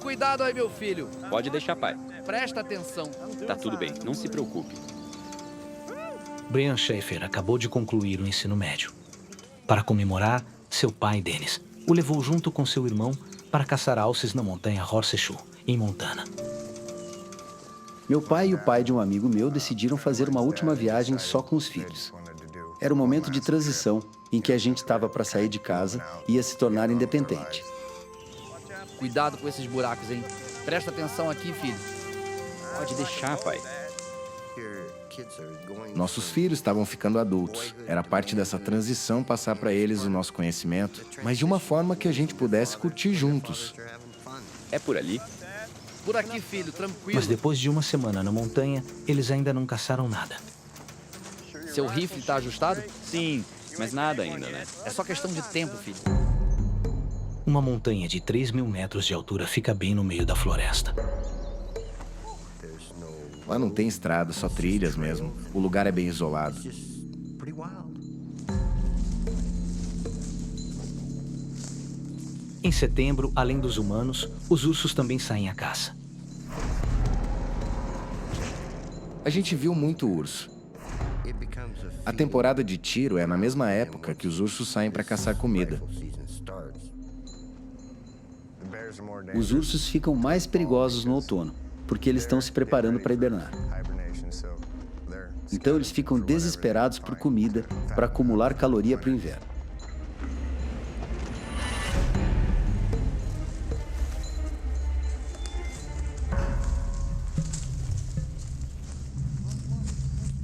cuidado aí, meu filho. Pode deixar, pai. Presta atenção. Tá tudo bem, não se preocupe. Brian Schaefer acabou de concluir o ensino médio. Para comemorar, seu pai, Dennis, o levou junto com seu irmão para caçar alces na montanha Horseshoe, em Montana. Meu pai e o pai de um amigo meu decidiram fazer uma última viagem só com os filhos. Era um momento de transição em que a gente estava para sair de casa e ia se tornar independente. Cuidado com esses buracos, hein? Presta atenção aqui, filho. Pode deixar, pai. Nossos filhos estavam ficando adultos. Era parte dessa transição passar para eles o nosso conhecimento, mas de uma forma que a gente pudesse curtir juntos. É por ali? Por aqui, filho, tranquilo. Mas depois de uma semana na montanha, eles ainda não caçaram nada. Seu rifle tá ajustado? Sim, mas nada ainda, né? É só questão de tempo, filho. Uma montanha de 3.000 metros de altura fica bem no meio da floresta. Lá não tem estrada, só trilhas mesmo. O lugar é bem isolado. Em setembro, além dos humanos, os ursos também saem à caça. A gente viu muito urso. A temporada de tiro é na mesma época que os ursos saem para caçar comida. Os ursos ficam mais perigosos no outono, porque eles estão se preparando para hibernar. Então eles ficam desesperados por comida para acumular caloria para o inverno.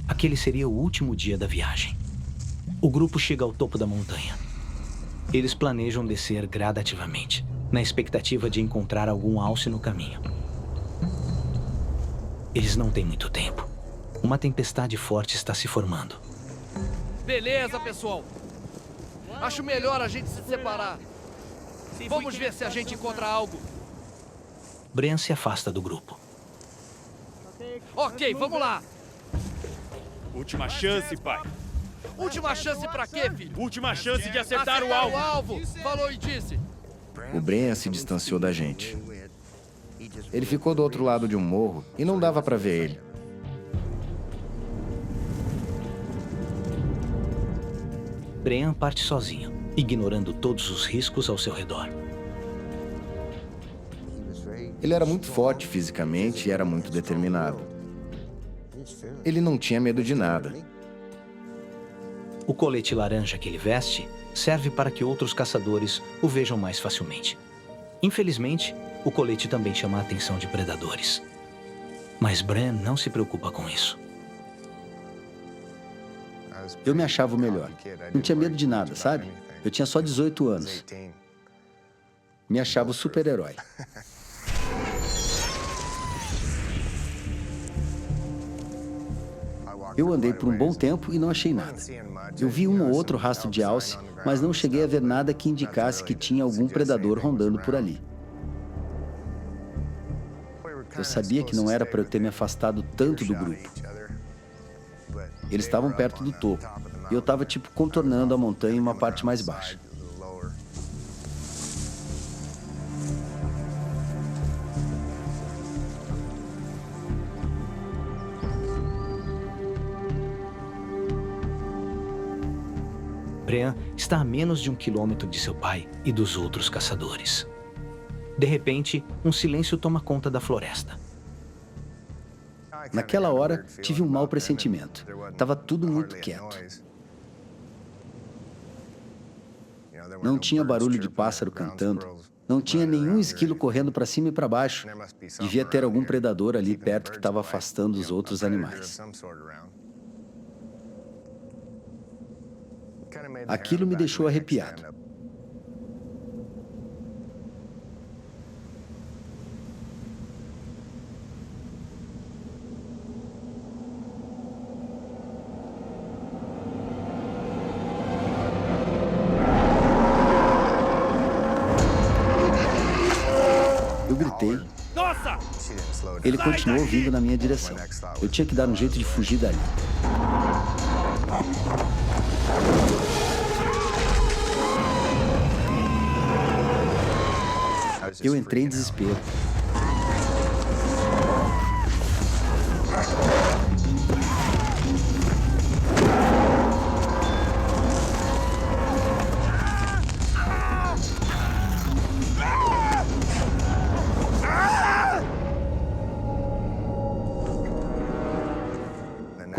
Aquele seria o último dia da viagem. O grupo chega ao topo da montanha. Eles planejam descer gradativamente, na expectativa de encontrar algum alce no caminho. Eles não têm muito tempo. Uma tempestade forte está se formando. Beleza, pessoal. Acho melhor a gente se separar. Vamos ver se a gente encontra algo. Brian se afasta do grupo. Ok, vamos lá. Última chance, pai. Última chance pra quê, filho? Última chance de acertar o Acertar alvo. Falou e disse. O Brian se distanciou da gente. Ele ficou do outro lado de um morro e não dava para ver ele. Brian parte sozinho, ignorando todos os riscos ao seu redor. Ele era muito forte fisicamente e era muito determinado. Ele não tinha medo de nada. O colete laranja que ele veste serve para que outros caçadores o vejam mais facilmente. Infelizmente, o colete também chama a atenção de predadores. Mas Brian não se preocupa com isso. Eu me achava o melhor. Não tinha medo de nada, sabe? Eu tinha só 18 anos. Me achava o super-herói. Eu andei por um bom tempo e não achei nada. Eu vi um ou outro rastro de alce, mas não cheguei a ver nada que indicasse que tinha algum predador rondando por ali. Eu sabia que não era para eu ter me afastado tanto do grupo. Eles estavam perto do topo, e eu estava tipo contornando a montanha em uma parte mais baixa. Brian está a menos de 1 quilômetro de seu pai e dos outros caçadores. De repente, um silêncio toma conta da floresta. Naquela hora, tive um mau pressentimento. Estava tudo muito quieto. Não tinha barulho de pássaro cantando. Não tinha nenhum esquilo correndo para cima e para baixo. Devia ter algum predador ali perto que estava afastando os outros animais. Aquilo me deixou arrepiado. Eu gritei. Nossa! Ele continuou vindo na minha direção. Eu tinha que dar um jeito de fugir dali. Eu entrei em desespero.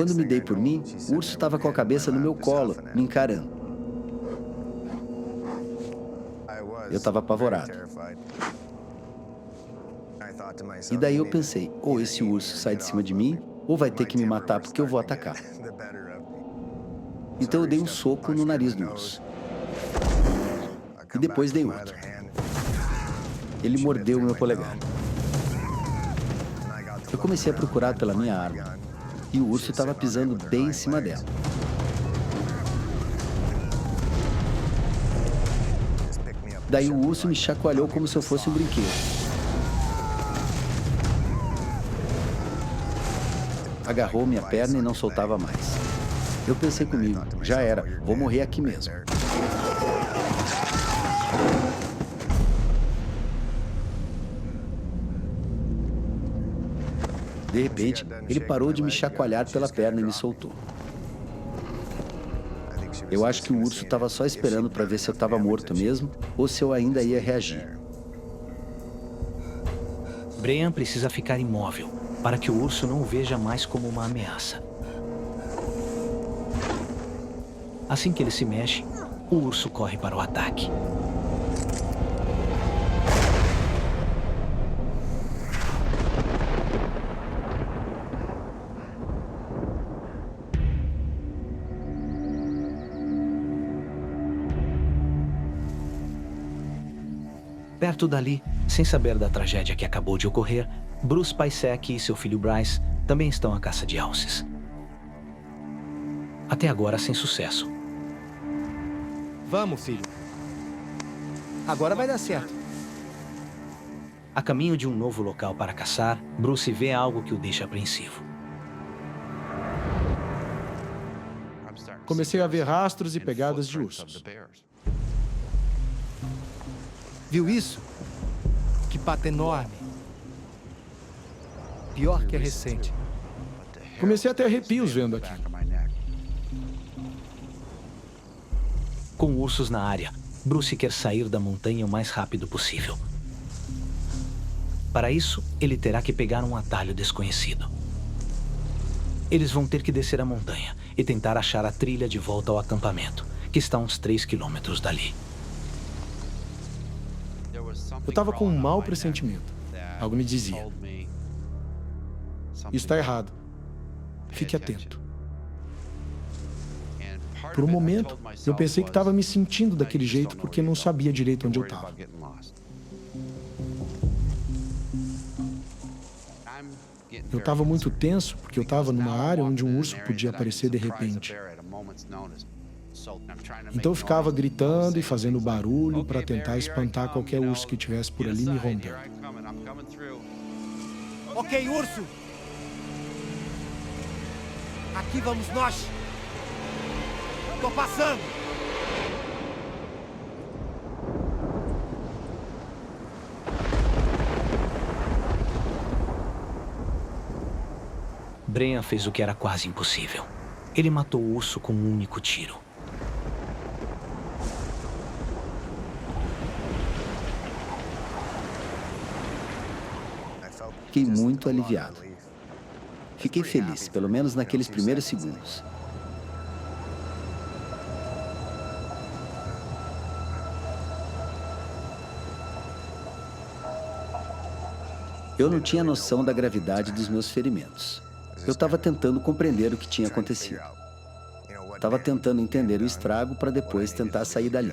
Quando me dei por mim, o urso estava com a cabeça no meu colo, me encarando. Eu estava apavorado. E daí eu pensei, ou esse urso sai de cima de mim, ou vai ter que me matar porque eu vou atacar. Então eu dei um soco no nariz do urso. E depois dei outro. Ele mordeu o meu polegar. Eu comecei a procurar pela minha arma. E o urso estava pisando bem em cima dela. Daí o urso me chacoalhou como se eu fosse um brinquedo. Agarrou minha perna e não soltava mais. Eu pensei comigo, já era, vou morrer aqui mesmo. De repente, ele parou de me chacoalhar pela perna e me soltou. Eu acho que o urso estava só esperando para ver se eu estava morto mesmo ou se eu ainda ia reagir. Brian precisa ficar imóvel para que o urso não o veja mais como uma ameaça. Assim que ele se mexe, o urso corre para o ataque. Perto dali, sem saber da tragédia que acabou de ocorrer, Bruce Paisek e seu filho Bryce também estão à caça de alces. Até agora sem sucesso. Vamos, filho. Agora vai dar certo. A caminho de um novo local para caçar, Bruce vê algo que o deixa apreensivo. Comecei a ver rastros e pegadas de ursos. Viu isso? Que pata enorme. Pior que é recente. Comecei a ter arrepios vendo aquilo. Com ursos na área, Bruce quer sair da montanha o mais rápido possível. Para isso, ele terá que pegar um atalho desconhecido. Eles vão ter que descer a montanha e tentar achar a trilha de volta ao acampamento, que está a uns 3 quilômetros dali. Eu estava com um mau pressentimento. Algo me dizia: isso está errado. Fique atento. Por um momento, eu pensei que estava me sentindo daquele jeito porque não sabia direito onde eu estava. Eu estava muito tenso porque eu estava numa área onde um urso podia aparecer de repente. Então eu ficava gritando e fazendo barulho para tentar espantar qualquer urso que estivesse por ali me rondando. Ok, urso! Aqui vamos nós! Tô passando! Brian fez o que era quase impossível. Ele matou o urso com um único tiro. Fiquei muito aliviado. Fiquei feliz, pelo menos naqueles primeiros segundos. Eu não tinha noção da gravidade dos meus ferimentos. Eu estava tentando compreender o que tinha acontecido. Estava tentando entender o estrago para depois tentar sair dali.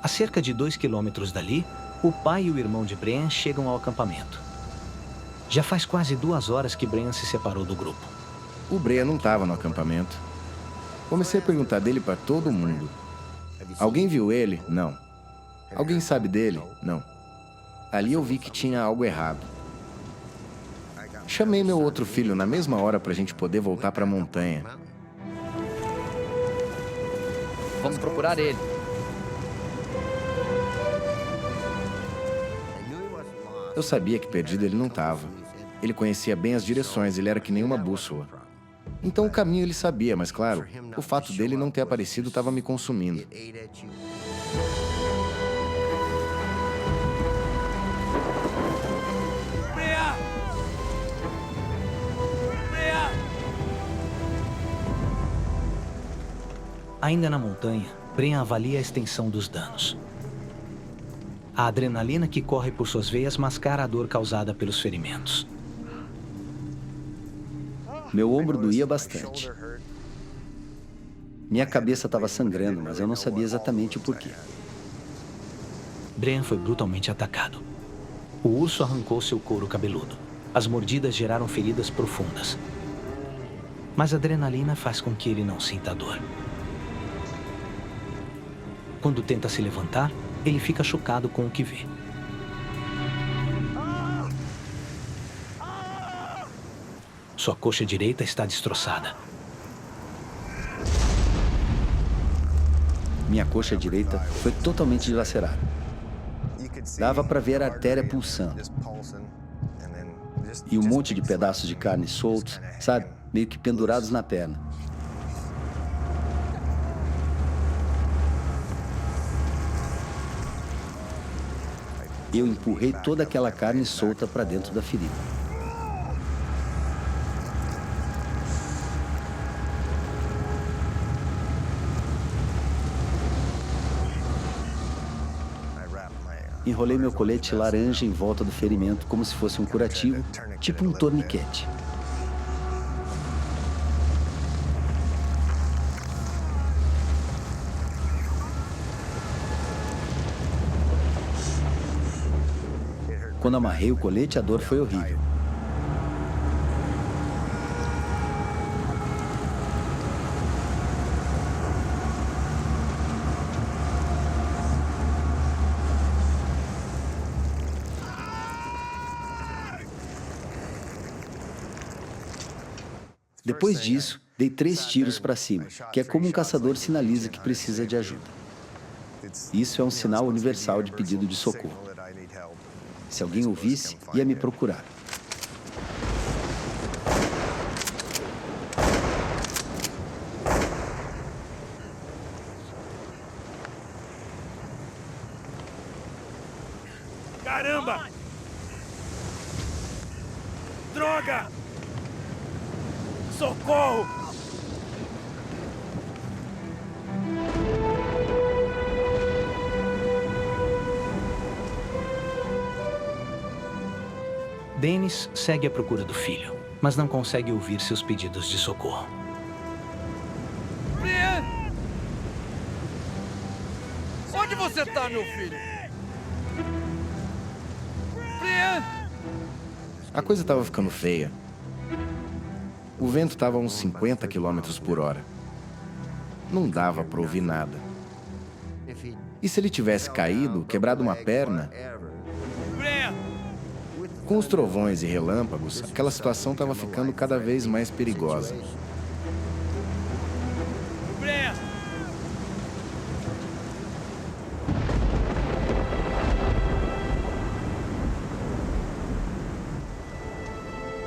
A cerca de 2 quilômetros dali, o pai e o irmão de Brian chegam ao acampamento. Já faz quase 2 horas que Brian se separou do grupo. O Brian não estava no acampamento. Comecei a perguntar dele para todo mundo. Alguém viu ele? Não. Alguém sabe dele? Não. Ali eu vi que tinha algo errado. Chamei meu outro filho na mesma hora para a gente poder voltar para a montanha. Vamos procurar ele. Eu sabia que perdido ele não estava. Ele conhecia bem as direções, ele era que nem uma bússola. Então o caminho ele sabia, mas claro, o fato dele não ter aparecido estava me consumindo. Brea! Brea! Ainda na montanha, Bren avalia a extensão dos danos. A adrenalina que corre por suas veias mascara a dor causada pelos ferimentos. Meu ombro doía bastante. Minha cabeça estava sangrando, mas eu não sabia exatamente o porquê. Bren foi brutalmente atacado. O urso arrancou seu couro cabeludo. As mordidas geraram feridas profundas. Mas a adrenalina faz com que ele não sinta dor. Quando tenta se levantar, ele fica chocado com o que vê. Sua coxa direita está destroçada. Minha coxa direita foi totalmente dilacerada. Dava para ver a artéria pulsando. E um monte de pedaços de carne soltos, sabe? Meio que pendurados na perna. Eu empurrei toda aquela carne solta para dentro da ferida. Enrolei meu colete laranja em volta do ferimento como se fosse um curativo, tipo um torniquete. Quando amarrei o colete, a dor foi horrível. Depois disso, dei 3 tiros para cima, que é como um caçador sinaliza que precisa de ajuda. Isso é um sinal universal de pedido de socorro. Se alguém ouvisse, ia me procurar. Caramba! Droga! Socorro! Dennis segue à procura do filho, mas não consegue ouvir seus pedidos de socorro. Brian! Onde você tá, meu filho? Brian! A coisa estava ficando feia. O vento estava a uns 50 quilômetros por hora. Não dava para ouvir nada. E se ele tivesse caído, quebrado uma perna? Brian! Com os trovões e relâmpagos, aquela situação estava ficando cada vez mais perigosa. Brian!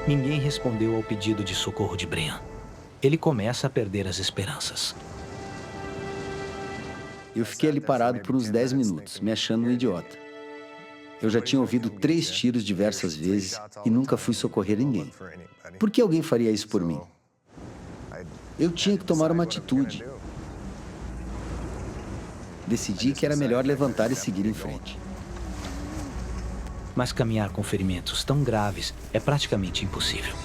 Ninguém respondeu ao pedido de socorro de Brian. Ele começa a perder as esperanças. Eu fiquei ali parado por uns 10 minutos, me achando um idiota. Eu já tinha ouvido 3 tiros diversas vezes e nunca fui socorrer ninguém. Por que alguém faria isso por mim? Eu tinha que tomar uma atitude. Decidi que era melhor levantar e seguir em frente. Mas caminhar com ferimentos tão graves é praticamente impossível.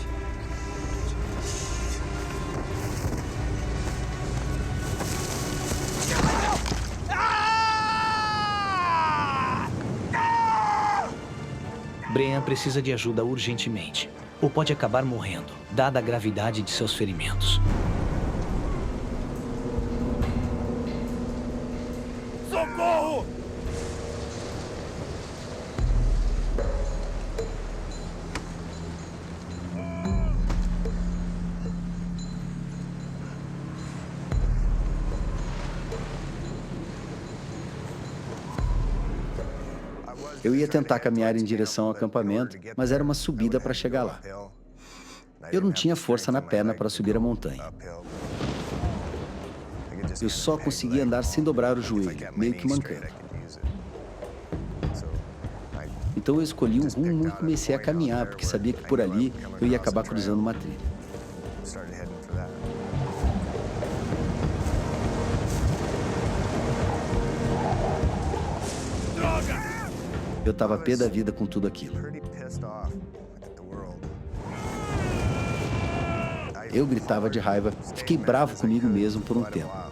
Brian precisa de ajuda urgentemente, ou pode acabar morrendo, dada a gravidade de seus ferimentos. Socorro! Eu ia tentar caminhar em direção ao acampamento, mas era uma subida para chegar lá. Eu não tinha força na perna para subir a montanha. Eu só conseguia andar sem dobrar o joelho, meio que mancando. Então eu escolhi um rumo e comecei a caminhar, porque sabia que por ali eu ia acabar cruzando uma trilha. Eu estava pé da vida com tudo aquilo. Eu gritava de raiva, fiquei bravo comigo mesmo por um tempo.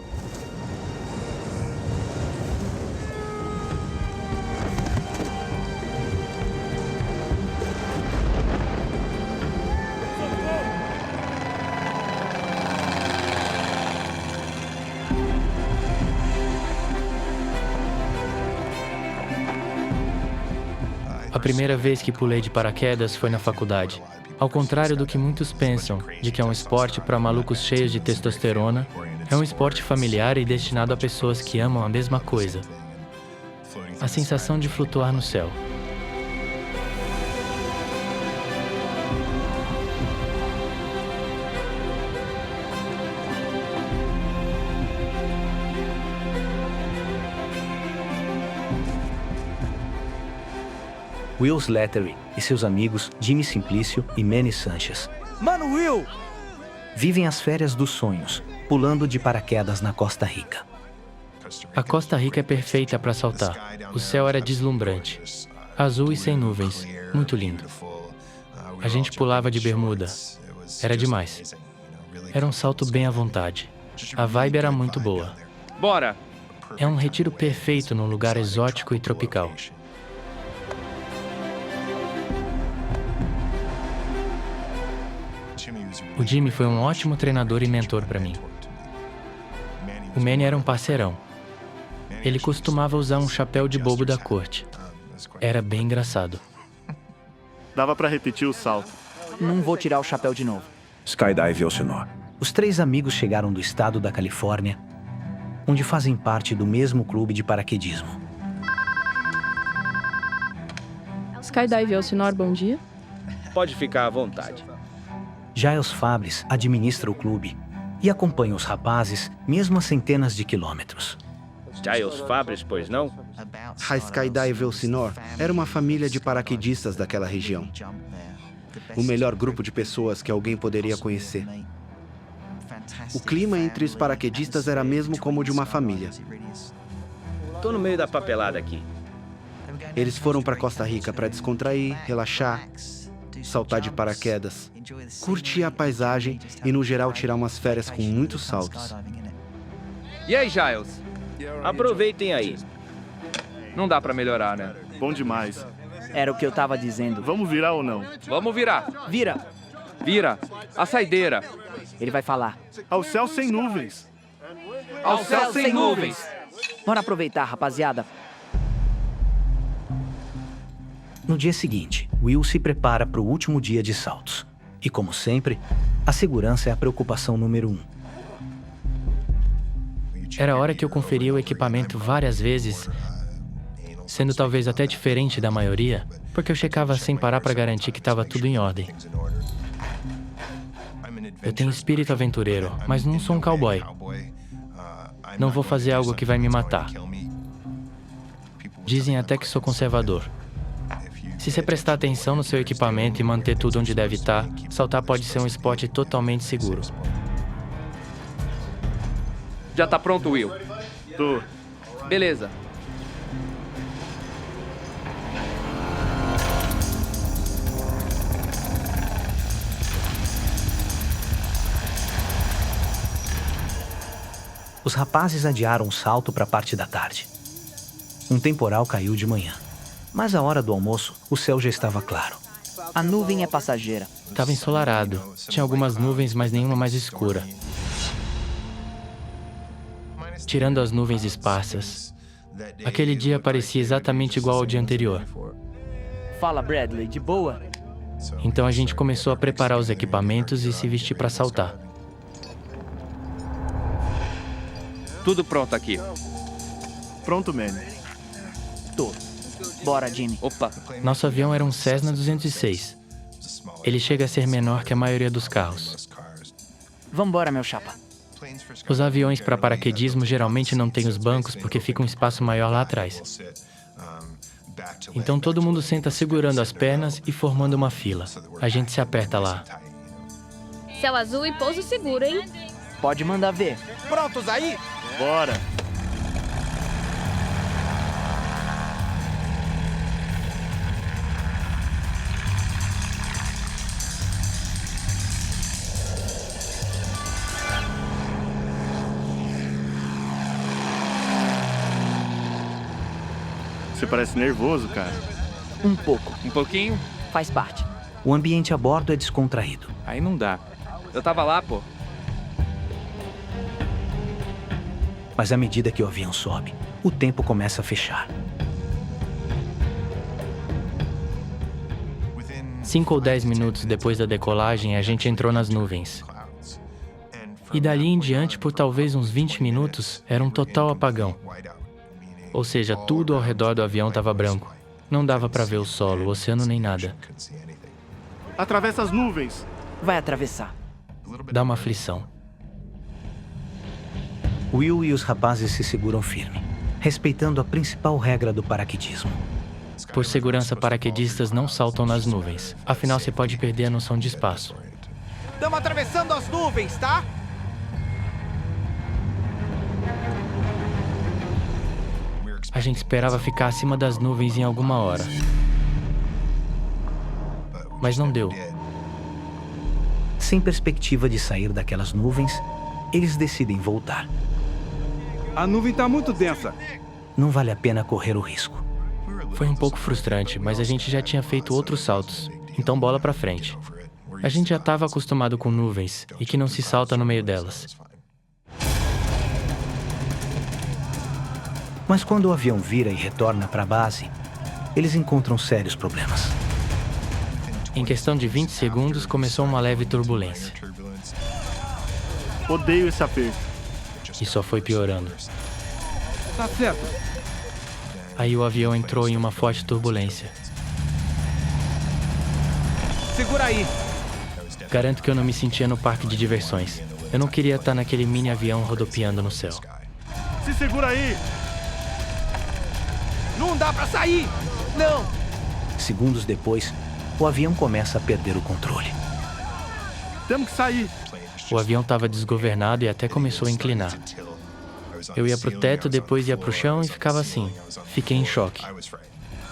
A primeira vez que pulei de paraquedas foi na faculdade. Ao contrário do que muitos pensam, de que é um esporte para malucos cheios de testosterona, é um esporte familiar e destinado a pessoas que amam a mesma coisa. A sensação de flutuar no céu. Will Slattery e seus amigos Jimmy Simplício e Manny Sanchez Mano, Will! vivem as férias dos sonhos, pulando de paraquedas na Costa Rica. A Costa Rica é perfeita para saltar. O céu era deslumbrante. Azul e sem nuvens. Muito lindo. A gente pulava de bermuda. Era demais. Era um salto bem à vontade. A vibe era muito boa. Bora! É um retiro perfeito num lugar exótico e tropical. O Jimmy foi um ótimo treinador e mentor para mim. O Manny era um parceirão. Ele costumava usar um chapéu de bobo da corte. Era bem engraçado. Dava pra repetir o salto. Não vou tirar o chapéu de novo. Skydive Elsinore. Os três amigos chegaram do estado da Califórnia, onde fazem parte do mesmo clube de paraquedismo. Skydive Elsinore, bom dia. Pode ficar à vontade. Giles Fabres administra o clube e acompanha os rapazes mesmo a centenas de quilômetros. Giles Fabres, pois não? A Skydive Elsinore era uma família de paraquedistas daquela região. O melhor grupo de pessoas que alguém poderia conhecer. O clima entre os paraquedistas era mesmo como o de uma família. Tô no meio da papelada aqui. Eles foram para Costa Rica para descontrair, relaxar, saltar de paraquedas, curtir a paisagem e, no geral, tirar umas férias com muitos saltos. E aí, Giles? Aproveitem aí. Não dá pra melhorar, né? Bom demais. Era o que eu tava dizendo. Vamos virar ou não? Vamos virar. Vira! Vira. A saideira. Ele vai falar. Ao céu sem nuvens. Ao céu sem nuvens. Bora aproveitar, rapaziada. No dia seguinte, Will se prepara para o último dia de saltos. E, como sempre, a segurança é a preocupação número 1. Era a hora que eu conferia o equipamento várias vezes, sendo talvez até diferente da maioria, porque eu checava sem parar para garantir que estava tudo em ordem. Eu tenho espírito aventureiro, mas não sou um cowboy. Não vou fazer algo que vai me matar. Dizem até que sou conservador. Se você prestar atenção no seu equipamento e manter tudo onde deve estar, saltar pode ser um esporte totalmente seguro. Já tá pronto, Will? Tô. Beleza. Os rapazes adiaram o salto para a parte da tarde. Um temporal caiu de manhã. Mas à hora do almoço, o céu já estava claro. A nuvem é passageira. Estava ensolarado. Tinha algumas nuvens, mas nenhuma mais escura. Tirando as nuvens esparsas, aquele dia parecia exatamente igual ao dia anterior. Fala, Bradley, de boa? Então a gente começou a preparar os equipamentos e se vestir para saltar. Tudo pronto aqui. Pronto, Manny. Tô. Bora, Jimmy. Opa. Nosso avião era um Cessna 206. Ele chega a ser menor que a maioria dos carros. Vambora, meu chapa. Os aviões para paraquedismo geralmente não têm os bancos porque fica um espaço maior lá atrás. Então todo mundo senta segurando as pernas e formando uma fila. A gente se aperta lá. Céu azul e pouso seguro, hein? Pode mandar ver. Prontos aí? Bora. Você parece nervoso, cara. Um pouco. Um pouquinho? Faz parte. O ambiente a bordo é descontraído. Aí não dá. Eu tava lá, pô. Mas à medida que o avião sobe, o tempo começa a fechar. 5 ou 10 minutos depois da decolagem, a gente entrou nas nuvens. E dali em diante, por talvez uns 20 minutos, era um total apagão. Ou seja, tudo ao redor do avião estava branco. Não dava para ver o solo, o oceano nem nada. Atravessa as nuvens. Vai atravessar. Dá uma aflição. Will e os rapazes se seguram firme, respeitando a principal regra do paraquedismo. Por segurança, paraquedistas não saltam nas nuvens. Afinal, você pode perder a noção de espaço. Estamos atravessando as nuvens, tá? A gente esperava ficar acima das nuvens em alguma hora. Mas não deu. Sem perspectiva de sair daquelas nuvens, eles decidem voltar. A nuvem tá muito densa. Não vale a pena correr o risco. Foi um pouco frustrante, mas a gente já tinha feito outros saltos. Então bola pra frente. A gente já estava acostumado com nuvens e que não se salta no meio delas. Mas quando o avião vira e retorna para a base, eles encontram sérios problemas. Em questão de 20 segundos, começou uma leve turbulência. Odeio esse aperto. E só foi piorando. Tá certo. Aí o avião entrou em uma forte turbulência. Segura aí. Garanto que eu não me sentia no parque de diversões. Eu não queria estar naquele mini avião rodopiando no céu. Se segura aí! Não dá pra sair! Não! Segundos depois, o avião começa a perder o controle. Temos que sair! O avião estava desgovernado e até começou a inclinar. Eu ia pro teto, depois ia pro chão e ficava assim. Fiquei em choque.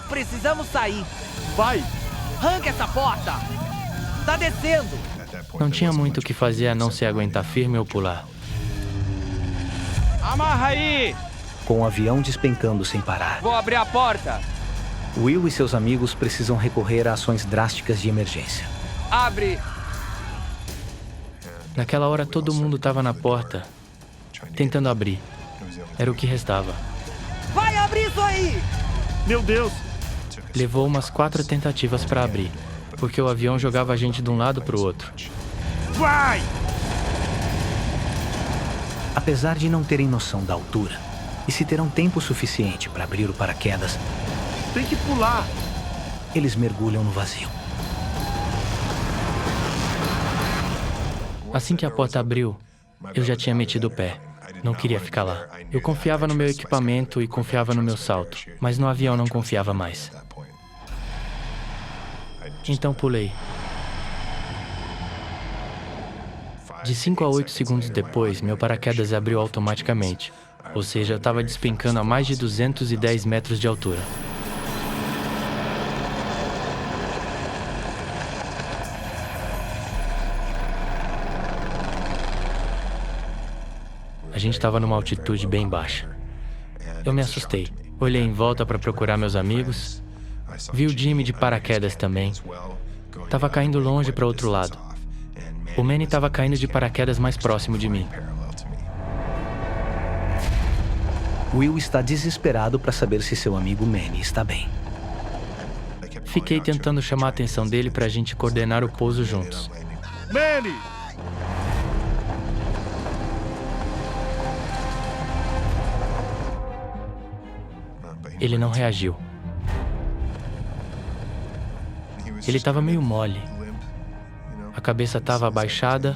Precisamos sair. Vai! Arranca essa porta! Tá descendo! Não tinha muito o que fazer a não ser aguentar firme ou pular. Amarra aí! Com o avião despencando sem parar, Vou abrir a porta. Will e seus amigos precisam recorrer a ações drásticas de emergência. Abre! Naquela hora todo mundo estava na porta, tentando abrir. Era o que restava. Vai abrir isso aí! Meu Deus! Levou umas 4 tentativas para abrir, porque o avião jogava a gente de um lado pro outro. Vai! Apesar de não terem noção da altura e se terão tempo suficiente para abrir o paraquedas, Tem que pular! eles mergulham no vazio. Assim que a porta abriu, eu já tinha metido o pé. Não queria ficar lá. Eu confiava no meu equipamento e confiava no meu salto, mas no avião não confiava mais. Então pulei. De 5 a 8 segundos depois, meu paraquedas abriu automaticamente. Ou seja, eu estava despencando a mais de 210 metros de altura. A gente estava numa altitude bem baixa. Eu me assustei. Olhei em volta para procurar meus amigos. Vi o Jimmy de paraquedas também. Tava caindo longe para outro lado. O Manny estava caindo de paraquedas mais próximo de mim. Will está desesperado para saber se seu amigo Manny está bem. Fiquei tentando chamar a atenção dele para a gente coordenar o pouso juntos. Manny! Ele não reagiu. Ele estava meio mole. cabeça estava abaixada.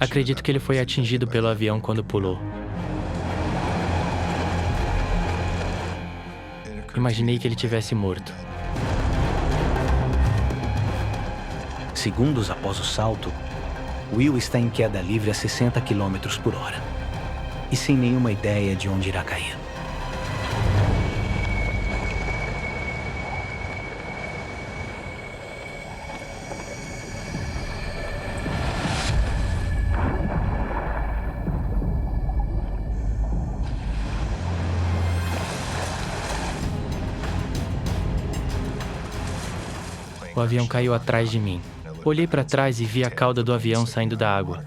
Acredito que ele foi atingido pelo avião quando pulou. Imaginei que ele tivesse morto. Segundos após o salto, Will está em queda livre a 60 km por hora e sem nenhuma ideia de onde irá cair. O avião caiu atrás de mim. Olhei para trás e vi a cauda do avião saindo da água.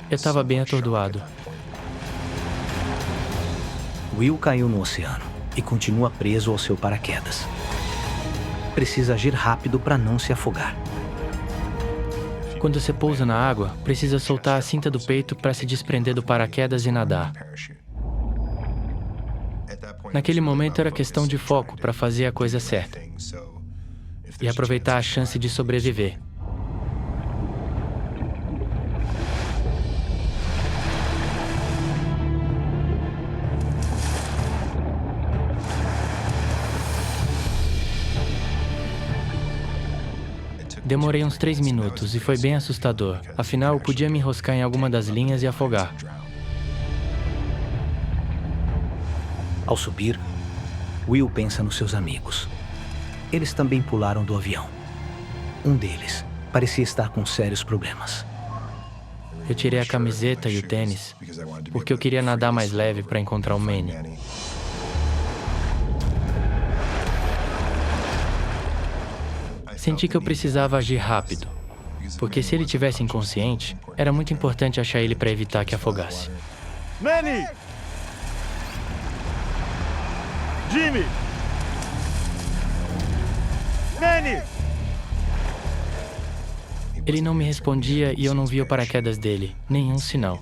Eu estava bem atordoado. Will caiu no oceano e continua preso ao seu paraquedas. Precisa agir rápido para não se afogar. Quando você pousa na água, precisa soltar a cinta do peito para se desprender do paraquedas e nadar. Naquele momento era questão de foco para fazer a coisa certa e aproveitar a chance de sobreviver. Demorei uns 3 minutos e foi bem assustador. Afinal, eu podia me enroscar em alguma das linhas e afogar. Ao subir, Will pensa nos seus amigos. Eles também pularam do avião. Um deles parecia estar com sérios problemas. Eu tirei a camiseta e o tênis porque eu queria nadar mais leve para encontrar o Manny. Senti que eu precisava agir rápido, porque se ele tivesse inconsciente, era muito importante achar ele para evitar que afogasse. Manny! Jimmy! Manny! Ele não me respondia e eu não via o paraquedas dele, nenhum sinal.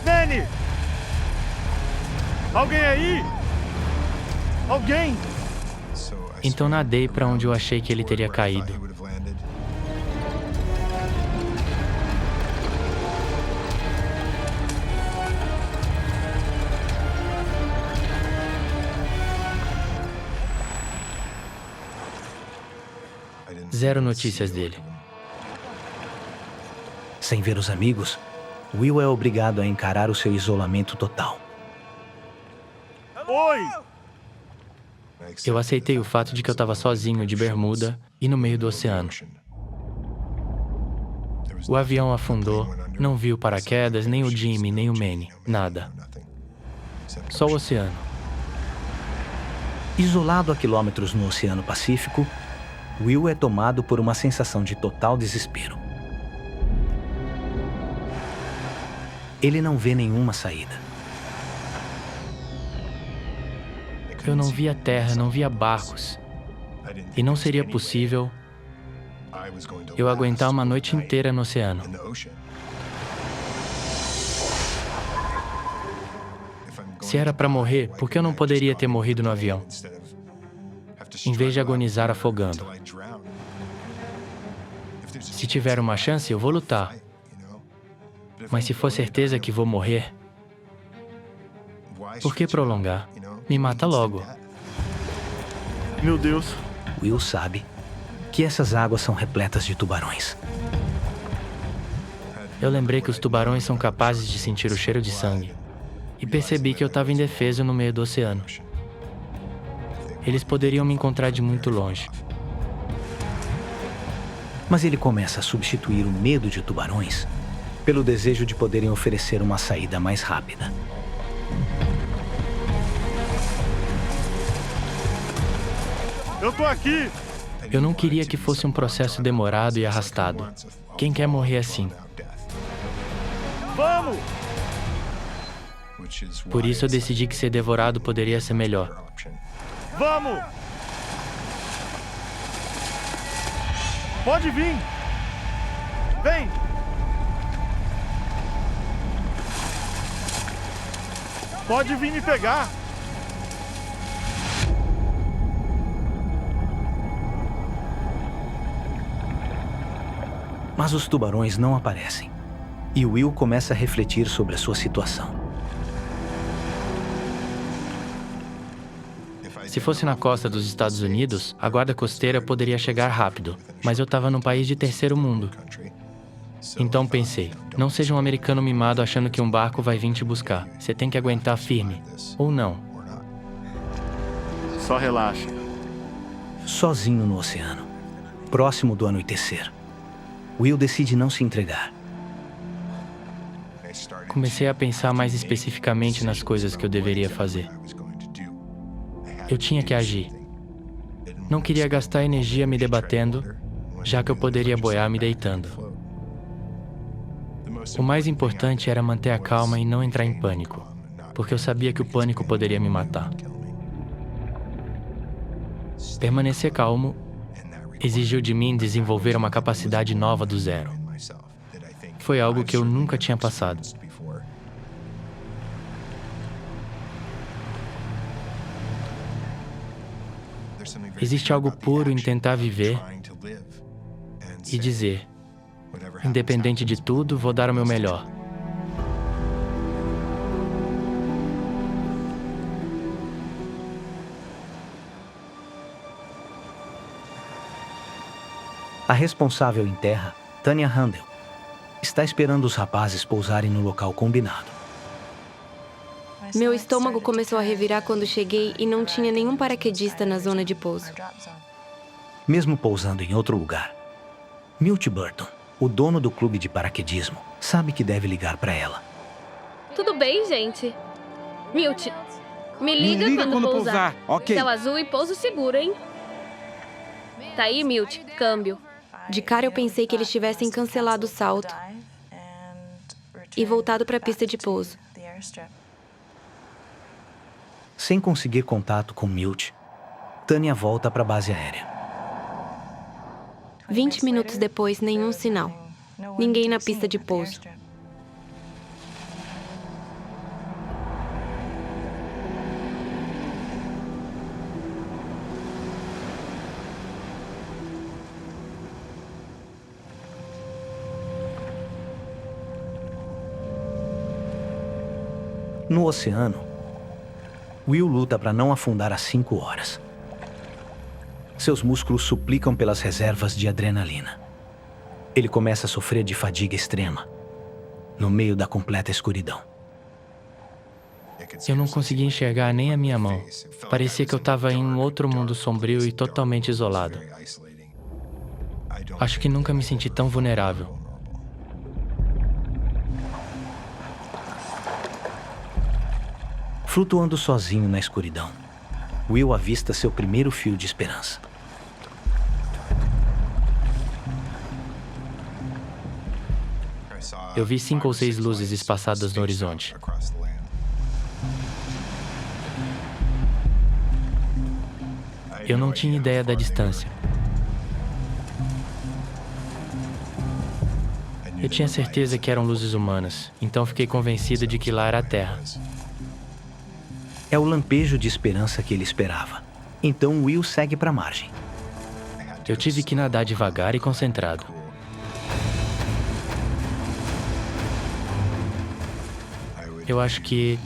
Manny! Alguém aí? Alguém? Então nadei para onde eu achei que ele teria caído. Zero notícias dele. Sem ver os amigos, Will é obrigado a encarar o seu isolamento total. Oi! Eu aceitei o fato de que eu estava sozinho de bermuda e no meio do oceano. O avião afundou, não vi o paraquedas, nem o Jimmy, nem o Manny, nada. Só o oceano. Isolado a quilômetros no Oceano Pacífico, Will é tomado por uma sensação de total desespero. Ele não vê nenhuma saída. Eu não via terra, não via barcos. E não seria possível eu aguentar uma noite inteira no oceano. Se era para morrer, por que eu não poderia ter morrido no avião? Em vez de agonizar afogando. Se tiver uma chance, eu vou lutar. Mas se for certeza que vou morrer, por que prolongar? Me mata logo. Meu Deus. Will sabe que essas águas são repletas de tubarões. Eu lembrei que os tubarões são capazes de sentir o cheiro de sangue. E percebi que eu estava indefeso no meio do oceano. Eles poderiam me encontrar de muito longe. Mas ele começa a substituir o medo de tubarões pelo desejo de poderem oferecer uma saída mais rápida. Eu tô aqui! Eu não queria que fosse um processo demorado e arrastado. Quem quer morrer assim? Vamos! Por isso eu decidi que ser devorado poderia ser melhor. Vamos! Pode vir! Vem! Pode vir me pegar! Mas os tubarões não aparecem. E Will começa a refletir sobre a sua situação. Se fosse na costa dos Estados Unidos, a guarda costeira poderia chegar rápido, mas eu estava num país de terceiro mundo. Então pensei, não seja um americano mimado achando que um barco vai vir te buscar. Você tem que aguentar firme. Ou não. Só relaxa. Sozinho no oceano, próximo do anoitecer, Will decide não se entregar. Comecei a pensar mais especificamente nas coisas que eu deveria fazer. Eu tinha que agir. Não queria gastar energia me debatendo, já que eu poderia boiar me deitando. O mais importante era manter a calma e não entrar em pânico, porque eu sabia que o pânico poderia me matar. Permanecer calmo exigiu de mim desenvolver uma capacidade nova do zero. Foi algo que eu nunca tinha passado. Existe algo puro em tentar viver e dizer, independente de tudo, vou dar o meu melhor. A responsável em terra, Tanya Handel, está esperando os rapazes pousarem no local combinado. Meu estômago começou a revirar quando cheguei e não tinha nenhum paraquedista na zona de pouso. Mesmo pousando em outro lugar, Milt Burton, o dono do clube de paraquedismo, sabe que deve ligar para ela. Tudo bem, gente? Milt, me liga quando pousar. Ok. Céu azul e pouso seguro, hein? Tá aí, Milt. Câmbio. De cara eu pensei que eles tivessem cancelado o salto e voltado para a pista de pouso. Sem conseguir contato com Milt, Tanya volta para a base aérea. 20 minutos depois, nenhum sinal. Ninguém na pista de pouso. No oceano, Will luta para não afundar às 5 horas. Seus músculos suplicam pelas reservas de adrenalina. Ele começa a sofrer de fadiga extrema, no meio da completa escuridão. Eu não conseguia enxergar nem a minha mão. Parecia que eu estava em um outro mundo sombrio e totalmente isolado. Acho que nunca me senti tão vulnerável. Flutuando sozinho na escuridão, Will avista seu primeiro fio de esperança. Eu vi 5 ou 6 luzes espaçadas no horizonte. Eu não tinha ideia da distância. Eu tinha certeza que eram luzes humanas, então fiquei convencido de que lá era a Terra. É o lampejo de esperança que ele esperava. Então Will segue para a margem. Eu tive que nadar devagar e concentrado. Eu acho que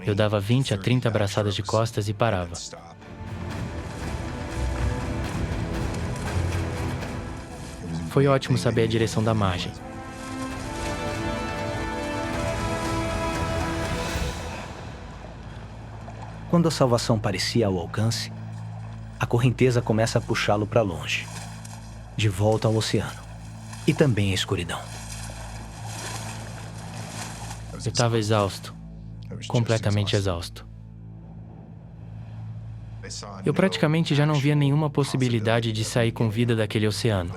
eu dava 20 a 30 abraçadas de costas e parava. Foi ótimo saber a direção da margem. Quando a salvação parecia ao alcance, a correnteza começa a puxá-lo para longe, de volta ao oceano, e também à escuridão. Eu estava exausto, completamente exausto. Eu praticamente já não via nenhuma possibilidade de sair com vida daquele oceano.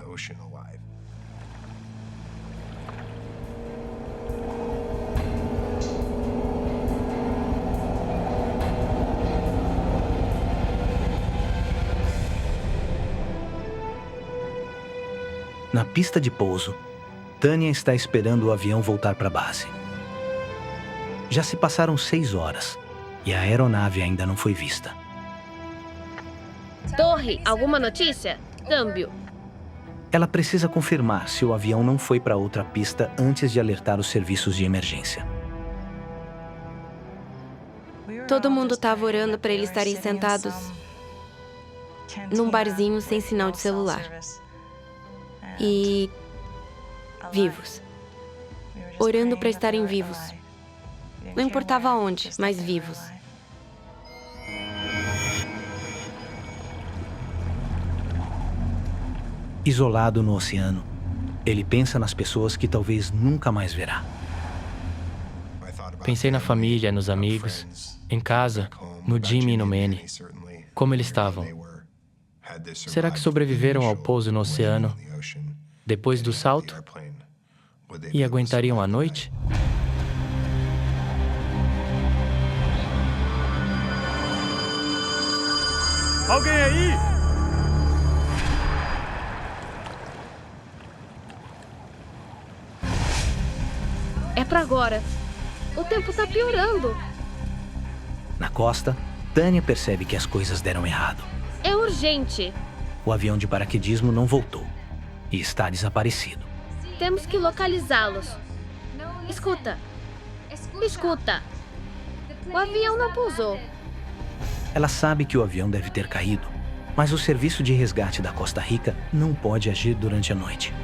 Na pista de pouso, Tanya está esperando o avião voltar para a base. Já se passaram 6 horas e a aeronave ainda não foi vista. Torre, alguma notícia? Câmbio. Ela precisa confirmar se o avião não foi para outra pista antes de alertar os serviços de emergência. Todo mundo estava orando para eles estarem sentados num barzinho sem sinal de celular. E vivos. Orando para estarem vivos. Não importava onde, mas vivos. Isolado no oceano, ele pensa nas pessoas que talvez nunca mais verá. Pensei na família, nos amigos, em casa, no Jimmy e no Manny. Como eles estavam? Será que sobreviveram ao pouso no oceano depois do salto? E aguentariam a noite? Alguém aí? É pra agora. O tempo tá piorando. Na costa, Tânia percebe que as coisas deram errado. É urgente. O avião de paraquedismo não voltou e está desaparecido. Temos que localizá-los. Escuta. Escuta. O avião não pousou. Ela sabe que o avião deve ter caído, mas o serviço de resgate da Costa Rica não pode agir durante a noite.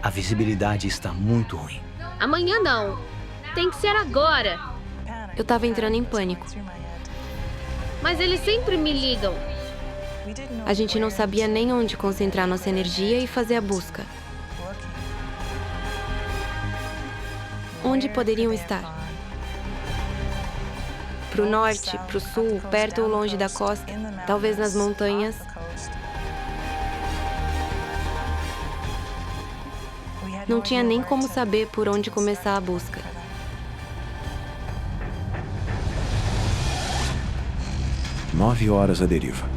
A visibilidade está muito ruim. Amanhã não. Tem que ser agora. Eu estava entrando em pânico. Mas eles sempre me ligam. A gente não sabia nem onde concentrar nossa energia e fazer a busca. Onde poderiam estar? Pro norte, pro sul, perto ou longe da costa, talvez nas montanhas. Não tinha nem como saber por onde começar a busca. Nove horas à deriva.